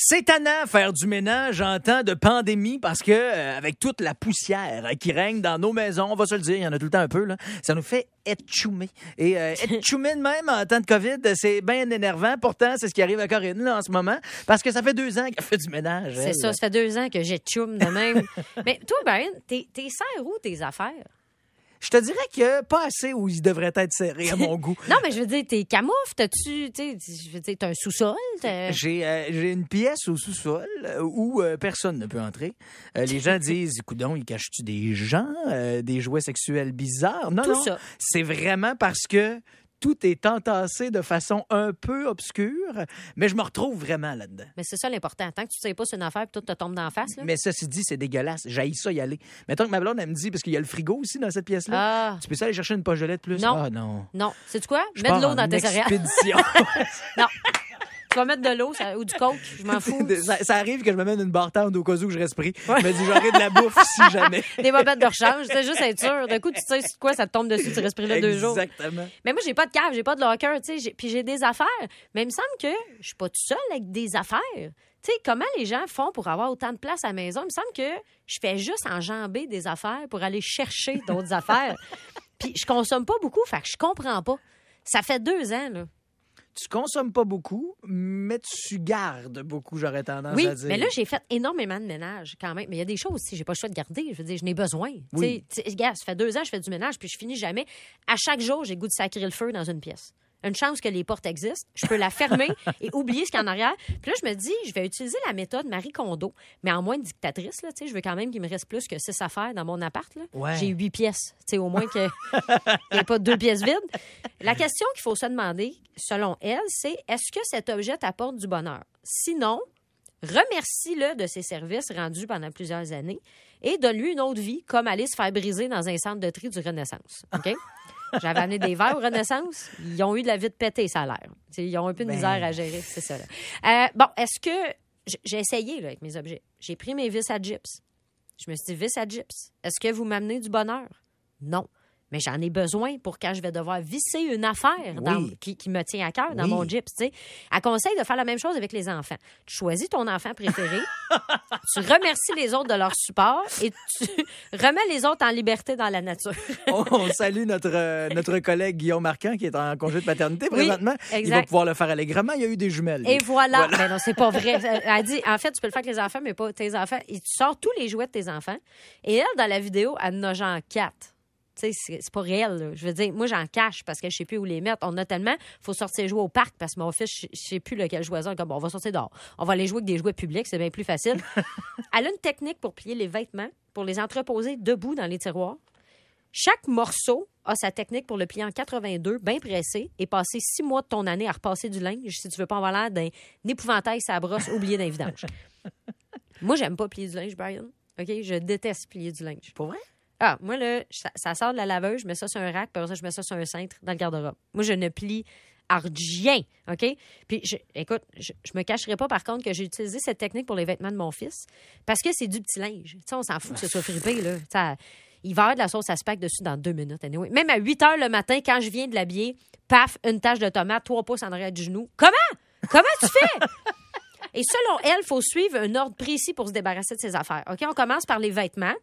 C'est tannant faire du ménage en temps de pandémie parce que avec toute la poussière qui règne dans nos maisons, on va se le dire, il y en a tout le temps un peu, là, ça nous fait étchoumer. Et étchoumer de même en temps de COVID, c'est bien énervant. Pourtant, c'est ce qui arrive à Corinne là, en ce moment parce que ça fait 2 ans qu'elle fait du ménage. C'est ça fait 2 ans que j'étchoume de même. Mais toi, Brian, t'es serre où tes affaires? Je te dirais que pas assez où ils devraient être serrés à mon goût. Non, mais je veux dire, t'es camoufles, je veux dire, t'as un sous-sol? J'ai une pièce au sous-sol où personne ne peut entrer. Les gens disent, coudonc, ils cachent-tu des gens, des jouets sexuels bizarres? Non, Tout non, ça. c'est vraiment parce que tout est entassé de façon un peu obscure, mais je me retrouve vraiment là-dedans. Mais c'est ça l'important. Tant que tu sais pas c'est une affaire, puis tout te tombe d'en face. Là. Mais ceci dit, c'est dégueulasse. J'haïs ça y aller. Mettons que ma blonde, elle me dit, parce qu'il y a le frigo aussi dans cette pièce-là, Ah. tu peux ça aller chercher une poche de lait de plus? Non. Ah non. Non. Sais-tu quoi? Je Mets de pars l'eau en dans tes céréales. expédition. Non. Tu vas mettre de l'eau ou du coke, je m'en fous. Ça arrive que je me mette une bartende au cas où je reste pris. Je me dis, j'aurai de la bouffe si jamais. Des bobettes de rechange, c'est juste être sûr. D'un coup, tu sais c'est quoi, ça te tombe dessus, tu restes pris là 2 jours. Exactement. Mais moi, j'ai pas de cave, j'ai pas de locker, tu sais, puis j'ai des affaires. Mais il me semble que je suis pas toute seule avec des affaires. Tu sais, comment les gens font pour avoir autant de place à la maison? Il me semble que je fais juste enjamber des affaires pour aller chercher d'autres affaires. Puis je consomme pas beaucoup, fait que je comprends pas. Ça fait 2 ans, là. Tu consommes pas beaucoup, mais tu gardes beaucoup, j'aurais tendance Oui, à dire. mais là, j'ai fait énormément de ménage quand même. Mais il y a des choses aussi, j'ai pas le choix de garder. Je veux dire, je n'ai besoin. Oui. Tu sais, regarde, ça fait 2 ans que je fais du ménage, puis je finis jamais. À chaque jour, j'ai le goût de sacrer le feu dans une pièce. Une chance que les portes existent. Je peux la fermer et oublier ce qu'il y a en arrière. Puis là, je me dis, je vais utiliser la méthode Marie Kondo, mais en moins dictatrice. Là, je veux quand même qu'il me reste plus que 6 affaires dans mon appart. Là. Ouais. J'ai 8 pièces. Au moins qu'il n'y ait pas 2 pièces vides. La question qu'il faut se demander, selon elle, c'est est-ce que cet objet t'apporte du bonheur? Sinon, remercie-le de ses services rendus pendant plusieurs années et donne-lui une autre vie, comme aller se faire briser dans un centre de tri du Renaissance. OK? J'avais amené des verres au Renaissance. Ils ont eu de la vie de péter, ça a l'air. Ils ont un peu de misère à gérer, c'est ça. Là. Bon, est-ce que... J'ai essayé là, avec mes objets. J'ai pris mes vis à gyps. Je me suis dit, vis à gyps, est-ce que vous m'amenez du bonheur? Non. Mais j'en ai besoin pour quand je vais devoir visser une affaire qui me tient à cœur dans mon gyps. T'sais. Elle conseille de faire la même chose avec les enfants. Tu choisis ton enfant préféré, tu remercies les autres de leur support et tu remets les autres en liberté dans la nature. On salue notre collègue Guillaume Marquand qui est en congé de paternité présentement. Exact. Il va pouvoir le faire allègrement. Il y a eu des jumelles. Et voilà. Mais non, c'est pas vrai. Elle dit, en fait, tu peux le faire avec les enfants, mais pas tes enfants. Et tu sors tous les jouets de tes enfants. Et elle, dans la vidéo, elle en a genre 4. Tu sais, c'est pas réel. Là. Je veux dire, moi, j'en cache parce que je sais plus où les mettre. On a tellement, il faut sortir jouer au parc parce que mon fils, je sais plus lequel jouer. Comme, bon, on va sortir dehors. On va aller jouer avec des jouets publics, c'est bien plus facile. Elle a une technique pour plier les vêtements, pour les entreposer debout dans les tiroirs. Chaque morceau a sa technique pour le plier en 82, bien pressé, et passer 6 mois de ton année à repasser du linge si tu veux pas avoir l'air d'un épouvantail sa brosse oublié d'un vidange. Moi, j'aime pas plier du linge, Brian. OK? Je déteste plier du linge. Pour vrai? Ah, moi, là, ça sort de la laveuse, je mets ça sur un rack, puis après ça, je mets ça sur un cintre dans le garde-robe. Moi, je ne plie rien, OK? Puis, écoute, je me cacherai pas, par contre, que j'ai utilisé cette technique pour les vêtements de mon fils, parce que c'est du petit linge. Tu sais, on s'en fout que ce soit fripé, là. T'sais, il va y avoir de la sauce à spag dessus dans 2 minutes. Anyway. Même à 8 heures le matin, quand je viens de l'habiller, paf, une tache de tomate, 3 pouces en arrière du genou. Comment tu fais? Et selon elle, il faut suivre un ordre précis pour se débarrasser de ses affaires. OK? On commence par les vêtements.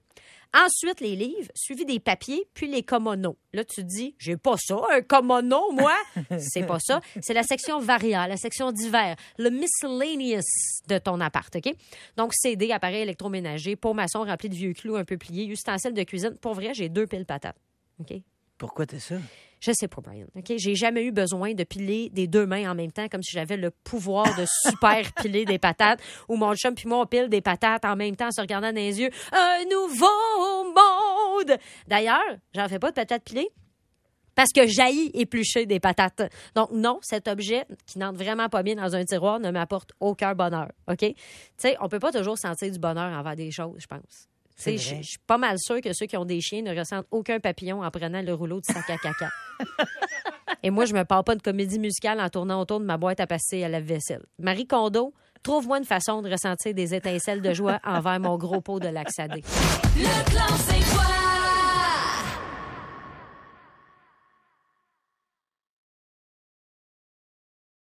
Ensuite, les livres, suivi des papiers, puis les kimonos. Là, tu te dis, j'ai pas ça, un kimono, moi. C'est pas ça. C'est la section varia, la section divers, le miscellaneous de ton appart, OK? Donc, CD, appareil électroménager, pot maçon rempli de vieux clous un peu pliés, ustensiles de cuisine. Pour vrai, j'ai 2 piles patates, OK? Pourquoi t'es ça? Je sais pas, Brian. OK? J'ai jamais eu besoin de piler des 2 mains en même temps, comme si j'avais le pouvoir de super piler des patates, ou mon chum puis moi, on pile des patates en même temps en se regardant dans les yeux. Un nouveau monde! D'ailleurs, j'en fais pas de patates pilées parce que j'haïs éplucher des patates. Donc, non, cet objet qui n'entre vraiment pas bien dans un tiroir ne m'apporte aucun bonheur. OK? Tu sais, on peut pas toujours sentir du bonheur envers des choses, je pense. Je suis pas mal sûre que ceux qui ont des chiens ne ressentent aucun papillon en prenant le rouleau de sac à caca. Et moi, je me parle pas de comédie musicale en tournant autour de ma boîte à passer à la vaisselle. Marie Kondo, trouve-moi une façon de ressentir des étincelles de joie envers mon gros pot de Laxadé. Le clan, c'est quoi?